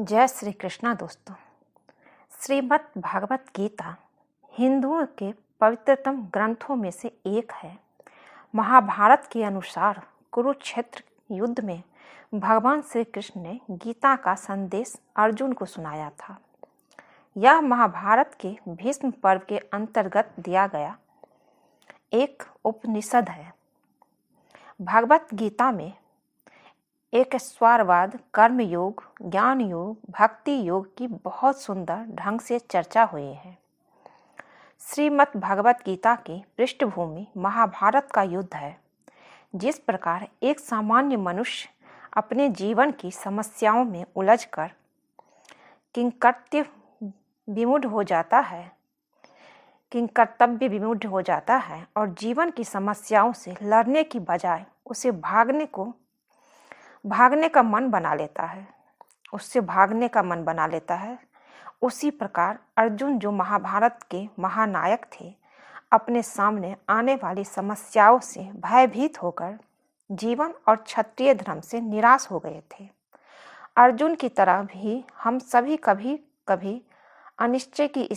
जय श्री कृष्णा दोस्तों। श्रीमद् भागवत गीता हिंदुओं के पवित्रतम ग्रंथों में से एक है। महाभारत के अनुसार कुरुक्षेत्र युद्ध में भगवान श्री कृष्ण ने गीता का संदेश अर्जुन को सुनाया था। यह महाभारत के भीष्म पर्व के अंतर्गत दिया गया एक उपनिषद है। भागवत गीता में एक स्वारवाद, कर्म योग, ज्ञान योग, भक्ति योग की बहुत सुंदर ढंग से चर्चा हुई है। श्रीमद् भागवत गीता की पृष्ठभूमि महाभारत का युद्ध है। जिस प्रकार एक सामान्य मनुष्य अपने जीवन की समस्याओं में उलझकर किंकर्तव्य विमूढ़ हो जाता है और जीवन की समस्याओं से लड़ने की बजाय उसे भागने का मन बना लेता है, उसी प्रकार अर्जुन, जो महाभारत के महानायक थे, अपने सामने आने वाली समस्याओं से भयभीत होकर जीवन और क्षत्रिय धर्म से निराश हो गए थे। अर्जुन की तरह भी हम सभी कभी कभी अनिश्चय की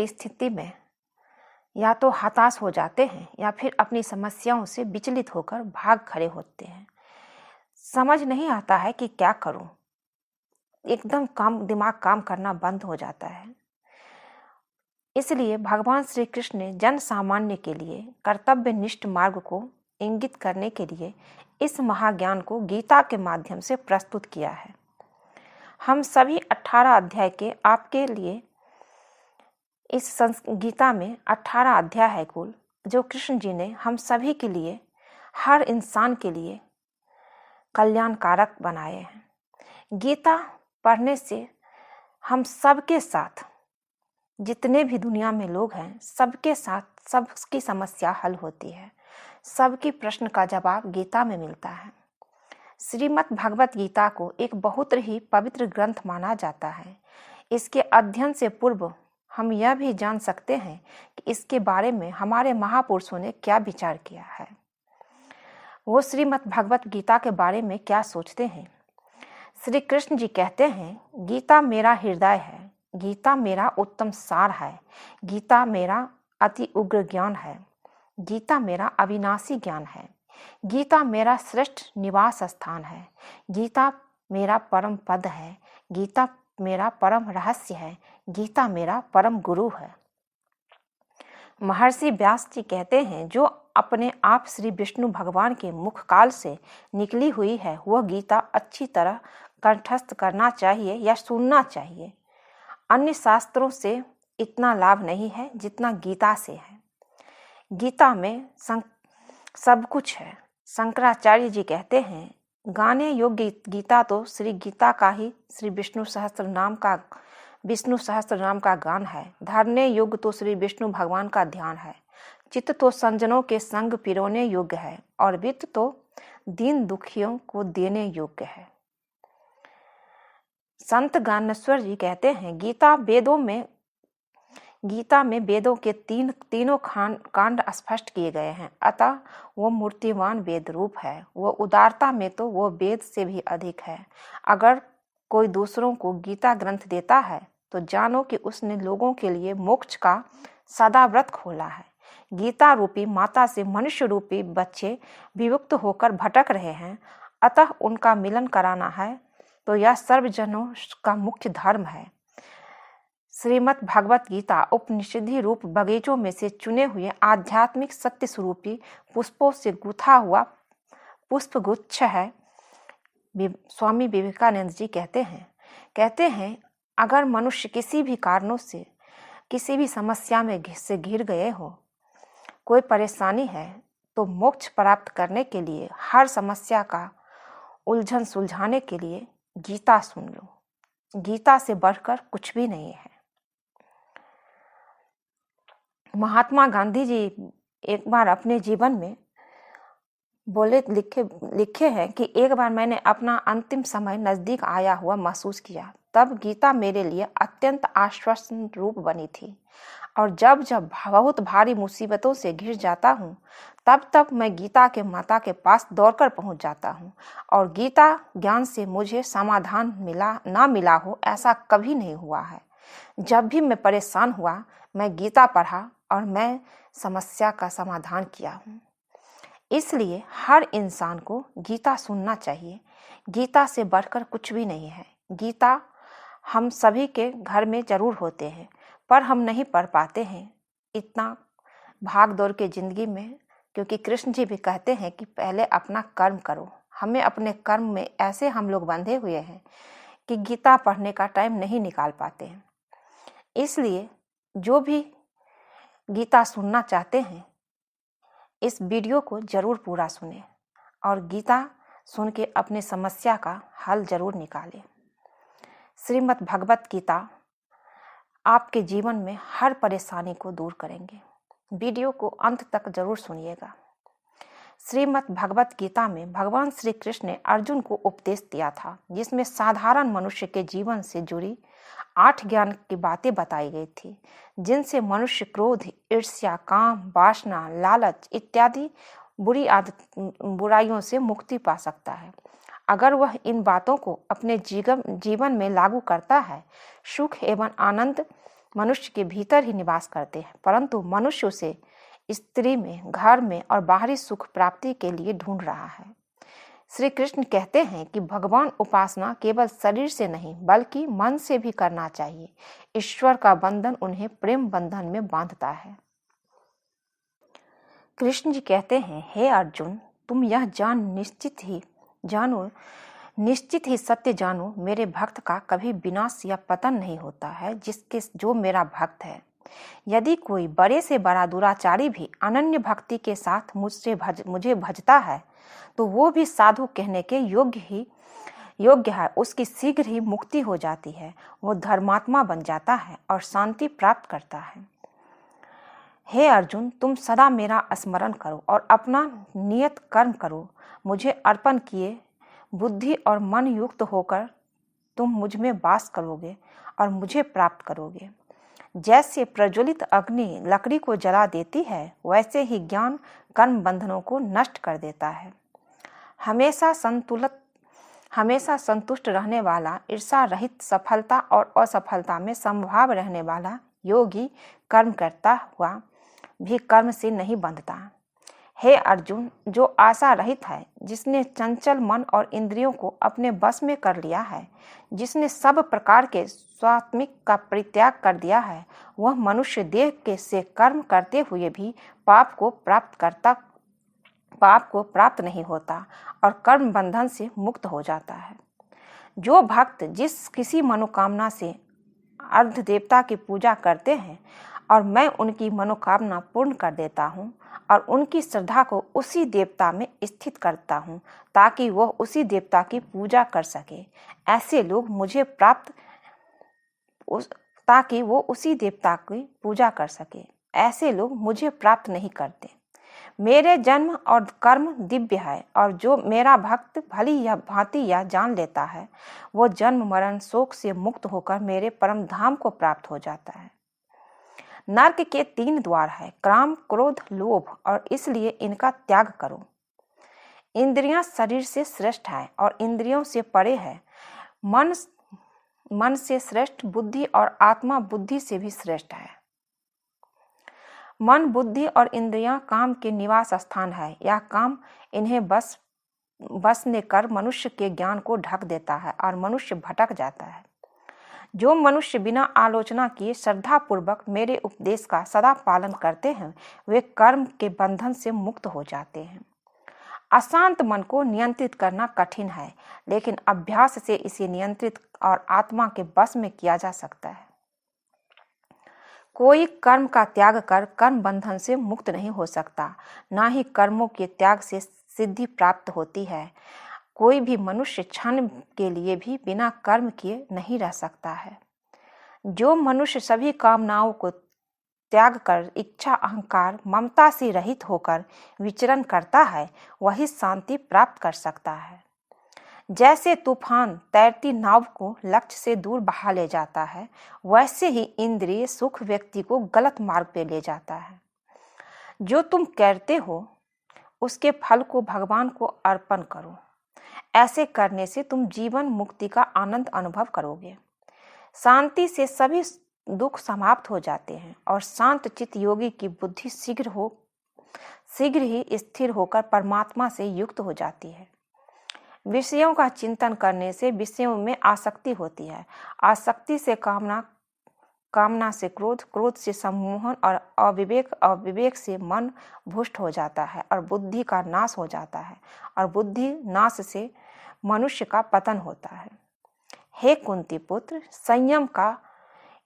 स्थिति में या तो हताश हो जाते हैं या फिर अपनी समस्याओं से विचलित होकर भाग खड़े होते हैं। समझ नहीं आता है कि क्या करूं। एकदम दिमाग काम करना बंद हो जाता है। इसलिए भगवान श्री कृष्ण ने जन सामान्य के लिए कर्तव्यनिष्ठ मार्ग को इंगित करने के लिए इस महाज्ञान को गीता के माध्यम से प्रस्तुत किया है। हम सभी 18 अध्याय के आपके लिए इस गीता में 18 अध्याय है कुल, जो कृष्ण जी ने हम सभी के लिए, हर इंसान के लिए कल्याणकारक बनाए हैं। गीता पढ़ने से हम सबके साथ, जितने भी दुनिया में लोग हैं, सबके साथ सबकी समस्या हल होती है। सबकी प्रश्न का जवाब गीता में मिलता है। श्रीमद् भागवत गीता को एक बहुत ही पवित्र ग्रंथ माना जाता है। इसके अध्ययन से पूर्व हम यह भी जान सकते हैं कि इसके बारे में हमारे महापुरुषों ने क्या विचार किया है, वो श्रीमद् भागवत गीता के बारे में क्या सोचते हैं। श्री कृष्ण जी कहते हैं, गीता मेरा हृदय है, गीता मेरा उत्तम सार है, गीता मेरा अति उग्र ज्ञान है, गीता मेरा अविनाशी ज्ञान है, गीता मेरा श्रेष्ठ निवास स्थान है, गीता मेरा परम पद है, गीता मेरा परम रहस्य है, गीता मेरा परम गुरु है। महर्षि व्यास जी कहते हैं, जो अपने आप श्री विष्णु भगवान के मुख काल से निकली हुई है, वह गीता अच्छी तरह कंठस्थ करना चाहिए या सुनना चाहिए। अन्य शास्त्रों से इतना लाभ नहीं है जितना गीता से है। गीता में सब कुछ है। शंकराचार्य जी कहते हैं, गाने योग्य गीता तो श्री गीता का ही श्री विष्णु सहस्त्र नाम का गान है। धरने योग्य तो श्री विष्णु भगवान का ध्यान है। चित्त तो संजनों के संग पिरोने योग्य है और वित्त तो दीन दुखियों को देने योग्य है। संत ज्ञानेश्वर जी कहते हैं, गीता में वेदों के तीनों कांड स्पष्ट किए गए हैं, अतः वो मूर्तिमान वेद रूप है। वो उदारता में तो वो वेद से भी अधिक है। अगर कोई दूसरों को गीता ग्रंथ देता है तो जानो कि उसने लोगों के लिए मोक्ष का सदाव्रत खोला है। गीता रूपी माता से मनुष्य रूपी बच्चे विमुक्त होकर भटक रहे हैं, अतः उनका मिलन कराना है तो यह सर्वजनों का मुख्य धर्म है। श्रीमद् भागवत गीता उपनिषदि रूप बगीचों में से चुने हुए आध्यात्मिक सत्य स्वरूपी पुष्पों से गुथा हुआ पुष्पगुच्छ है। स्वामी विवेकानंद जी कहते हैं, अगर मनुष्य किसी भी कारणों से किसी भी समस्या में से घिर गए हो, कोई परेशानी है, तो मोक्ष प्राप्त करने के लिए, हर समस्या का उलझन सुलझाने के लिए गीता सुन लो। गीता से बढ़कर कुछ भी नहीं है। महात्मा गांधी जी एक बार अपने जीवन में लिखे हैं कि एक बार मैंने अपना अंतिम समय नजदीक आया हुआ महसूस किया। तब गीता मेरे लिए अत्यंत आश्वासन रूप बनी थी। और जब जब बहुत भारी मुसीबतों से घिर जाता हूँ तब तब मैं गीता के माता के पास दौड़कर पहुँच जाता हूँ। और गीता ज्ञान से मुझे समाधान मिला ना मिला हो ऐसा कभी नहीं हुआ है। जब भी मैं परेशान हुआ मैं गीता पढ़ा और मैं समस्या का समाधान किया हूँ। इसलिए हर इंसान को गीता सुनना चाहिए। गीता से बढ़कर कुछ भी नहीं है। गीता हम सभी के घर में जरूर होते हैं पर हम नहीं पढ़ पाते हैं इतना भाग दौड़ के जिंदगी में, क्योंकि कृष्ण जी भी कहते हैं कि पहले अपना कर्म करो। हमें अपने कर्म में ऐसे हम लोग बंधे हुए हैं कि गीता पढ़ने का टाइम नहीं निकाल पाते हैं। इसलिए जो भी गीता सुनना चाहते हैं इस वीडियो को जरूर पूरा सुने और गीता सुन के अपनी समस्या का हल जरूर निकालें। श्रीमद् भगवत गीता आपके जीवन में हर परेशानी को दूर करेंगे। वीडियो को अंत तक जरूर सुनिएगा। श्रीमद् भगवत गीता में भगवान श्री कृष्ण ने अर्जुन को उपदेश दिया था जिसमें साधारण मनुष्य के जीवन से जुड़ी 8 ज्ञान की बातें बताई गई थी जिनसे मनुष्य क्रोध, ईर्ष्या, काम, वासना, लालच इत्यादि बुराइयों से मुक्ति पा सकता है अगर वह इन बातों को अपने जीवन में लागू करता है। सुख एवं आनंद मनुष्य के भीतर ही निवास करते हैं, परंतु मनुष्य उसे स्त्री में, घर में और बाहरी सुख प्राप्ति के लिए ढूंढ रहा है। श्री कृष्ण कहते हैं कि भगवान उपासना केवल शरीर से नहीं बल्कि मन से भी करना चाहिए। ईश्वर का बंधन उन्हें प्रेम बंधन में बांधता है। कृष्ण जी कहते हैं, हे अर्जुन, तुम यह निश्चित ही सत्य जानो, मेरे भक्त का कभी विनाश या पतन नहीं होता है जो मेरा भक्त है। यदि कोई बड़े से बड़ा दुराचारी भी अनन्य भक्ति के साथ मुझे भजता है तो वो भी साधु कहने के योग्य है। उसकी शीघ्र ही मुक्ति हो जाती है, वो धर्मात्मा बन जाता है और शांति प्राप्त करता है। हे अर्जुन, तुम सदा मेरा स्मरण करो और अपना नियत कर्म करो। मुझे अर्पण किए बुद्धि और मन युक्त होकर तुम मुझ में वास करोगे और मुझे प्राप्त करोगे। जैसे प्रज्वलित अग्नि लकड़ी को जला देती है वैसे ही ज्ञान कर्म बंधनों को नष्ट कर देता है। हमेशा संतुष्ट रहने वाला, ईर्षा रहित, सफलता और असफलता में समभाव रहने वाला योगी कर्म करता हुआ भी कर्म से नहीं बंधता। हे अर्जुन, जो आशा रहित है, जिसने चंचल मन और इंद्रियों को अपने बस में कर लिया है, जिसने सब प्रकार के स्वात्मिक का परित्याग कर दिया है, वह मनुष्य देह के से कर्म करते हुए भी पाप को प्राप्त नहीं होता और कर्म बंधन से मुक्त हो जाता है। जो भक्त जिस किसी मनोकामना से अर्ध देवता की पूजा करते हैं और मैं उनकी मनोकामना पूर्ण कर देता हूँ और उनकी श्रद्धा को उसी देवता में स्थित करता हूँ ताकि वो उसी देवता की पूजा कर सके, ऐसे लोग मुझे प्राप्त नहीं करते। मेरे जन्म और कर्म दिव्य है और जो मेरा भक्त भली या भांति या जान लेता है वो जन्म मरण शोक से मुक्त होकर मेरे परम धाम को प्राप्त हो जाता है। नरक के 3 द्वार है, काम, क्रोध, लोभ, और इसलिए इनका त्याग करो। इंद्रियां शरीर से श्रेष्ठ है और इंद्रियों से परे है। मन से श्रेष्ठ बुद्धि और आत्मा बुद्धि से भी श्रेष्ठ है। मन, बुद्धि और इंद्रियां काम के निवास स्थान है। यह काम इन्हें बस ने कर मनुष्य के ज्ञान को ढक देता है और मनुष्य भटक जाता है। जो मनुष्य बिना आलोचना किए श्रद्धा पूर्वक मेरे उपदेश का सदा पालन करते हैं वे कर्म के बंधन से मुक्त हो जाते हैं। अशांत मन को नियंत्रित करना कठिन है, लेकिन अभ्यास से इसे नियंत्रित और आत्मा के बस में किया जा सकता है। कोई कर्म का त्याग कर कर्म बंधन से मुक्त नहीं हो सकता, ना ही कर्मों के त्याग से सिद्धि प्राप्त होती है। कोई भी मनुष्य क्षण के लिए भी बिना कर्म किए नहीं रह सकता है। जो मनुष्य सभी कामनाओं को त्याग कर इच्छा, अहंकार, ममता से रहित होकर विचरण करता है वही शांति प्राप्त कर सकता है। जैसे तूफान तैरती नाव को लक्ष्य से दूर बहा ले जाता है, वैसे ही इंद्रिय सुख व्यक्ति को गलत मार्ग पे ले जाता है। जो तुम करते हो उसके फल को भगवान को अर्पण करो। ऐसे करने से तुम जीवन मुक्ति का आनंद अनुभव करोगे। शांति से सभी दुख समाप्त हो जाते हैं और शांत चित्त योगी की बुद्धि शीघ्र ही स्थिर होकर परमात्मा से युक्त हो जाती है। विषयों का चिंतन करने से विषयों में आसक्ति होती है। आसक्ति से कामना, कामना से क्रोध, क्रोध से सम्मोहन और अविवेक से मन भ्रष्ट हो जाता है और बुद्धि का नाश हो जाता है और बुद्धि नाश से मनुष्य का पतन होता है। हे कुंती पुत्र, संयम का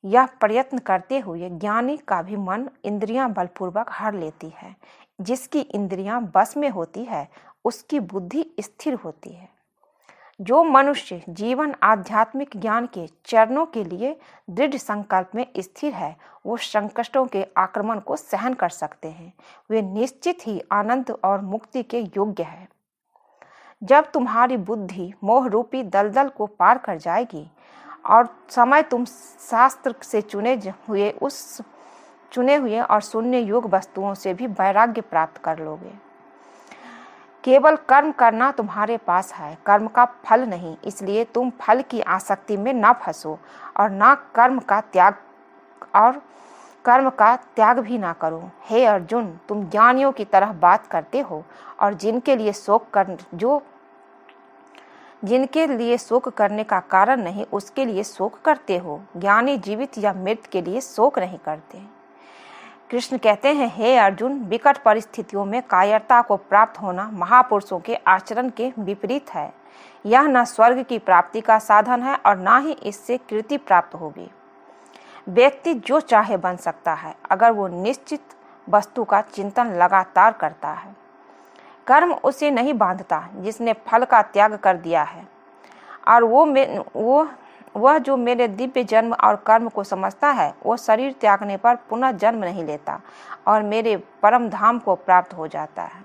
यह प्रयत्न करते हुए ज्ञानी का भी मन इंद्रियां बलपूर्वक हर लेती है। जिसकी इंद्रियां बस में होती है उसकी बुद्धि स्थिर होती है। जो मनुष्य जीवन आध्यात्मिक ज्ञान के चरणों के लिए दृढ़ संकल्प में स्थिर है, वो संकटों के आक्रमण को सहन कर सकते हैं। वे निश्चित ही आनंद और मुक्ति के योग्य है। जब तुम्हारी बुद्धि मोह रूपी दलदल को पार कर जाएगी और समय तुम शास्त्र से चुने हुए और शून्य योग वस्तुओं से भी वैराग्य प्राप्त कर लोगे। केवल कर्म करना तुम्हारे पास है, कर्म का फल नहीं। इसलिए तुम फल की आसक्ति में न फंसो और न कर्म का त्याग भी ना करो। हे अर्जुन, तुम ज्ञानियों की तरह बात करते हो और जिनके लिए शोक करने का कारण नहीं, उसके लिए शोक करते हो। ज्ञानी जीवित या मृत के लिए शोक नहीं करते। कृष्ण कहते हैं, हे अर्जुन, विकट परिस्थितियों में कायरता को प्राप्त होना महापुरुषों के आचरण के विपरीत है। यह न स्वर्ग की प्राप्ति का साधन है और न ही इससे कीर्ति प्राप्त होगी। व्यक्ति जो चाहे बन सकता है अगर वो निश्चित वस्तु का चिंतन लगातार करता है। कर्म उसे नहीं बांधता जिसने फल का त्याग कर दिया है, और वह जो मेरे दिव्य जन्म और कर्म को समझता है, वो शरीर त्यागने पर पुनः जन्म नहीं लेता और मेरे परम धाम को प्राप्त हो जाता है।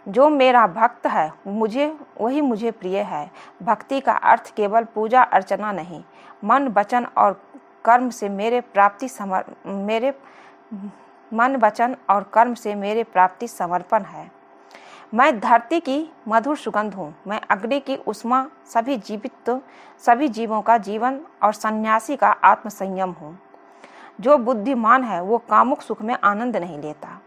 जो मेरा भक्त है वही मुझे प्रिय है। भक्ति का अर्थ केवल पूजा अर्चना नहीं, मन वचन और कर्म से मेरे प्राप्ति समर्पण है। मैं धरती की मधुर सुगंध हूँ, मैं अग्नि की उष्मा, सभी जीवों का जीवन और सन्यासी का आत्मसंयम हूँ। जो बुद्धिमान है वो कामुक सुख में आनंद नहीं लेता।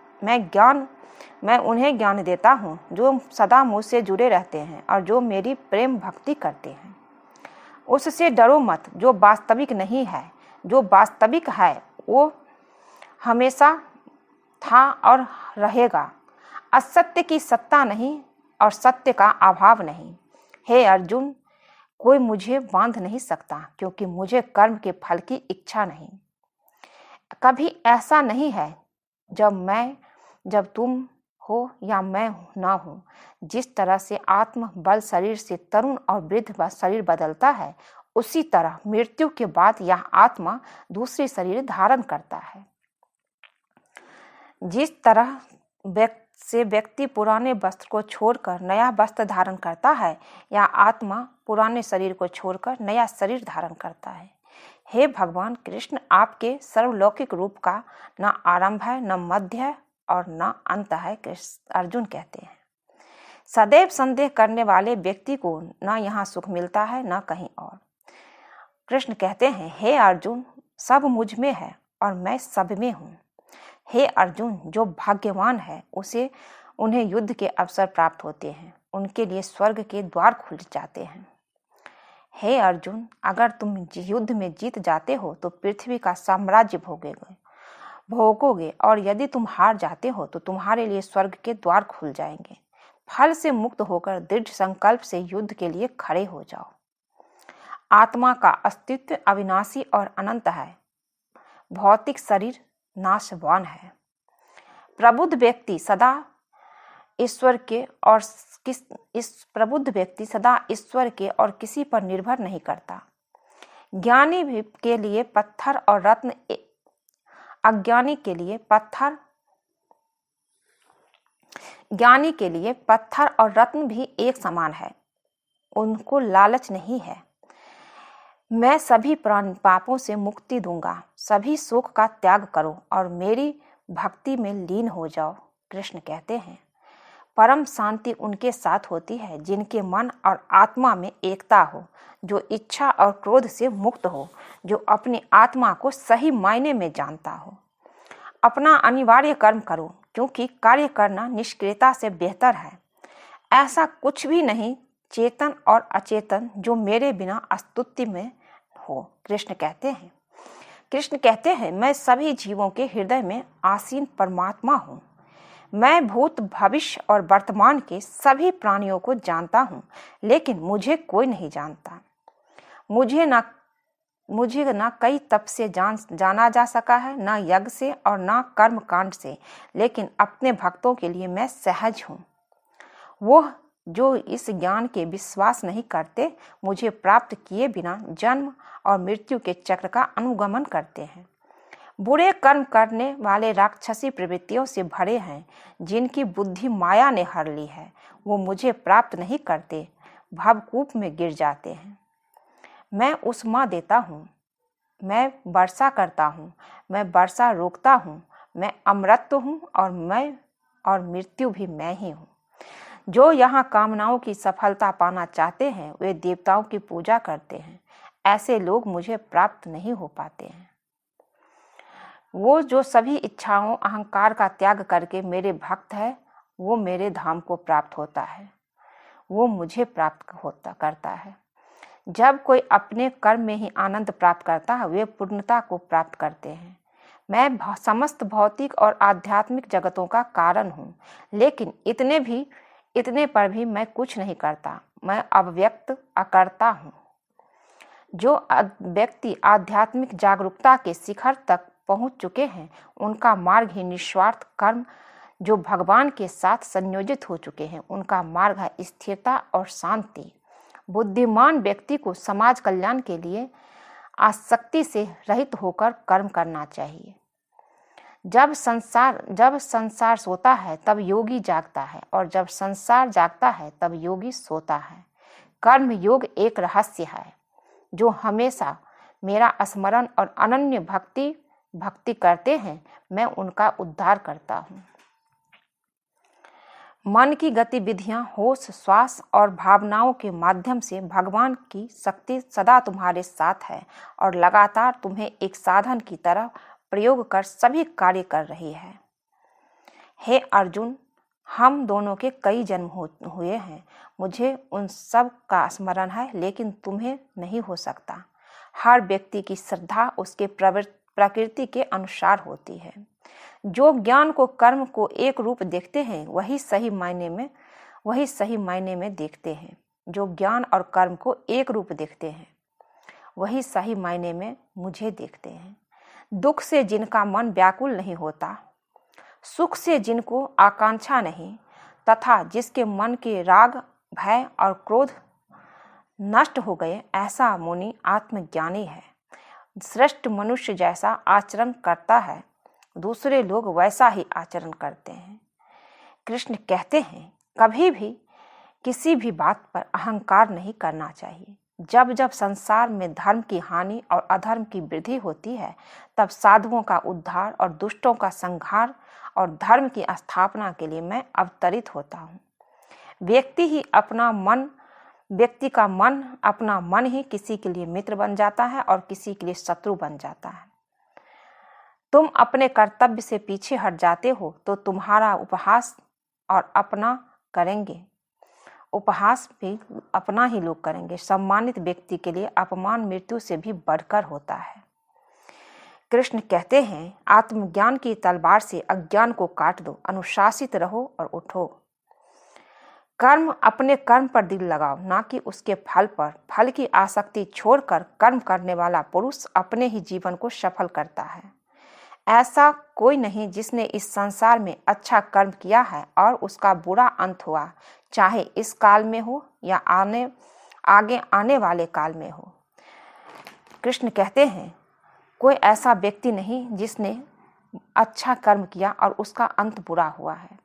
मैं उन्हें ज्ञान देता हूँ जो सदा मुझसे जुड़े रहते हैं और जो मेरी प्रेम भक्ति करते हैं। उससे डरो मत जो वास्तविक नहीं है। जो वास्तविक है वो हमेशा था और रहेगा। असत्य की सत्ता नहीं और सत्य का अभाव नहीं। हे अर्जुन, कोई मुझे बांध नहीं सकता क्योंकि मुझे कर्म के फल की इच्छा नहीं। कभी ऐसा नहीं है जब तुम हो या मैं ना हो। जिस तरह से आत्म बल शरीर से तरुण और वृद्ध शरीर बदलता है, उसी तरह मृत्यु के बाद यह आत्मा दूसरी शरीर धारण करता है। जिस तरह व्यक्ति पुराने वस्त्र को छोड़कर नया वस्त्र धारण करता है, या आत्मा पुराने शरीर को छोड़कर नया शरीर धारण करता है। हे भगवान कृष्ण, आपके सर्वलौकिक रूप का न आरंभ है, न मध्य है और न अंत है। अर्जुन कहते हैं, सदैव संदेह करने वाले व्यक्ति को न यहाँ सुख मिलता है न कहीं और। कृष्ण कहते हैं, हे अर्जुन, सब मुझ में है और मैं सब में हूँ। हे अर्जुन, जो भाग्यवान है उन्हें युद्ध के अवसर प्राप्त होते हैं, उनके लिए स्वर्ग के द्वार खुल जाते हैं। हे अर्जुन, अगर तुम युद्ध में जीत जाते हो तो पृथ्वी का साम्राज्य भोगोगे और यदि तुम हार जाते हो तो तुम्हारे लिए स्वर्ग के द्वार खुल जाएंगे। फल से मुक्त होकर दृढ़ संकल्प से युद्ध के लिए खड़े हो जाओ। आत्मा का अस्तित्व अविनाशी और अनंत है। भौतिक शरीर नाशवान है। प्रबुद्ध व्यक्ति सदा ईश्वर के और किसी पर निर्भर नहीं करता। ज्ञानी के लिए पत्थर और रत्न, ज्ञानी के लिए पत्थर और रत्न भी एक समान है। उनको लालच नहीं है। मैं सभी पापों से मुक्ति दूंगा। सभी शोक का त्याग करो और मेरी भक्ति में लीन हो जाओ। कृष्ण कहते हैं, परम शांति उनके साथ होती है जिनके मन और आत्मा में एकता हो, जो इच्छा और क्रोध से मुक्त हो, जो अपनी आत्मा को सही मायने में जानता हो। अपना अनिवार्य कर्म करो, क्योंकि कार्य करना निष्क्रियता से बेहतर है। ऐसा कुछ भी नहीं, चेतन और अचेतन, जो मेरे बिना अस्तित्व में हो। कृष्ण कहते हैं, मैं सभी जीवों के हृदय में आसीन परमात्मा हूँ। मैं भूत, भविष्य और वर्तमान के सभी प्राणियों को जानता हूँ, लेकिन मुझे कोई नहीं जानता। मुझे ना कई तप से जाना जा सका है, ना यज्ञ से और ना कर्म कांड से, लेकिन अपने भक्तों के लिए मैं सहज हूँ। वो जो इस ज्ञान के विश्वास नहीं करते, मुझे प्राप्त किए बिना जन्म और मृत्यु के चक्र का अनुगमन करते हैं। बुरे कर्म करने वाले राक्षसी प्रवृत्तियों से भरे हैं, जिनकी बुद्धि माया ने हर ली है। वो मुझे प्राप्त नहीं करते, भवकूप में गिर जाते हैं। मैं उष्मा देता हूँ, मैं वर्षा करता हूँ, मैं वर्षा रोकता हूँ, मैं अमृत हूँ और मृत्यु भी मैं ही हूँ। जो यहाँ कामनाओं की सफलता पाना चाहते हैं, वे देवताओं की पूजा करते हैं। ऐसे लोग मुझे प्राप्त नहीं हो पाते हैं। वो जो सभी इच्छाओं, अहंकार का त्याग करके मेरे भक्त है, वो मेरे धाम को प्राप्त होता है। वो मुझे प्राप्त करता है। जब कोई अपने कर्म में ही आनंद प्राप्त करता है, वे पूर्णता को प्राप्त करते हैं। मैं समस्त भौतिक और आध्यात्मिक जगतों का कारण हूँ, लेकिन इतने पर भी मैं कुछ नहीं करता। मैं अव्यक्त, अकर्ता हूँ। जो व्यक्ति आध्यात्मिक जागरूकता के शिखर तक पहुँच चुके हैं, उनका मार्ग ही निस्वार्थ कर्म, जो भगवान के साथ संयोजित हो चुके हैं, उनका मार्ग है स्थिरता और शांति। बुद्धिमान व्यक्ति को समाज कल्याण के लिए आसक्ति से रहित होकर कर्म करना चाहिए। जब संसार सोता है, तब योगी जागता है, और जब संसार जागता है, तब योगी सोता है। कर्म योग एक रहस्य है। जो हमेशा मेरा स्मरण और अनन्य भक्ति करते हैं, मैं उनका उद्धार करता हूँ। मन की गतिविधियां, होश, श्वास और भावनाओं के माध्यम से भगवान की शक्ति सदा तुम्हारे साथ है और लगातार तुम्हें एक साधन की तरह प्रयोग कर सभी कार्य कर रही है। हे अर्जुन, हम दोनों के कई जन्म हुए हैं। मुझे उन सब का स्मरण है, लेकिन तुम्हें नहीं हो सकता। हर व्यक्ति की श्रद्धा उसके प्रकृति के अनुसार होती है। जो ज्ञान को, कर्म को एक रूप देखते हैं, वही सही मायने में देखते हैं। जो ज्ञान और कर्म को एक रूप देखते हैं, वही सही मायने में मुझे देखते हैं। दुख से जिनका मन व्याकुल नहीं होता, सुख से जिनको आकांक्षा नहीं, तथा जिसके मन के राग, भय और क्रोध नष्ट हो गए, ऐसा मुनि आत्मज्ञानी है। श्रेष्ठ मनुष्य जैसा आचरण करता है, दूसरे लोग वैसा ही आचरण करते हैं। कृष्ण कहते हैं, कभी भी किसी भी बात पर अहंकार नहीं करना चाहिए। जब जब संसार में धर्म की हानि और अधर्म की वृद्धि होती है, तब साधुओं का उद्धार और दुष्टों का संहार और धर्म की स्थापना के लिए मैं अवतरित होता हूँ। व्यक्ति का मन, अपना मन ही किसी के लिए मित्र बन जाता है और किसी के लिए शत्रु बन जाता है। तुम अपने कर्तव्य से पीछे हट जाते हो तो तुम्हारा उपहास भी अपना ही लोग करेंगे। सम्मानित व्यक्ति के लिए अपमान मृत्यु से भी बढ़कर होता है। कृष्ण कहते हैं, आत्मज्ञान की तलवार से अज्ञान को काट दो, अनुशासित रहो और उठो। अपने कर्म पर दिल लगाओ, ना कि उसके फल पर। फल की आसक्ति छोड़कर कर्म करने वाला पुरुष अपने ही जीवन को सफल करता है। ऐसा कोई नहीं जिसने इस संसार में अच्छा कर्म किया है और उसका बुरा अंत हुआ, चाहे इस काल में हो या आगे आने वाले काल में हो। कृष्ण कहते हैं, कोई ऐसा व्यक्ति नहीं जिसने अच्छा कर्म किया और उसका अंत बुरा हुआ है।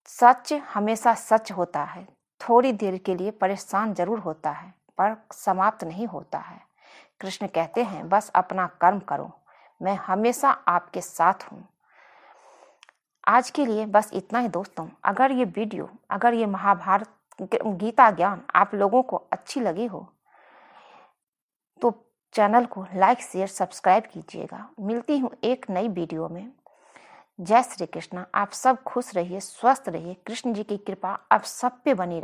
सच हमेशा सच होता है। थोड़ी देर के लिए परेशान जरूर होता है पर समाप्त नहीं होता है। कृष्ण कहते हैं बस अपना कर्म करो, मैं हमेशा आपके साथ हूँ। आज के लिए बस इतना ही दोस्तों। अगर ये वीडियो, अगर ये महाभारत गीता ज्ञान आप लोगों को अच्छी लगी हो तो चैनल को लाइक शेयर सब्सक्राइब कीजिएगा। मिलती हूँ एक नई वीडियो में। जय श्री कृष्ण। आप सब खुश रहिए, स्वस्थ रहिए। कृष्ण जी की कृपा आप सब पे बनी रहे।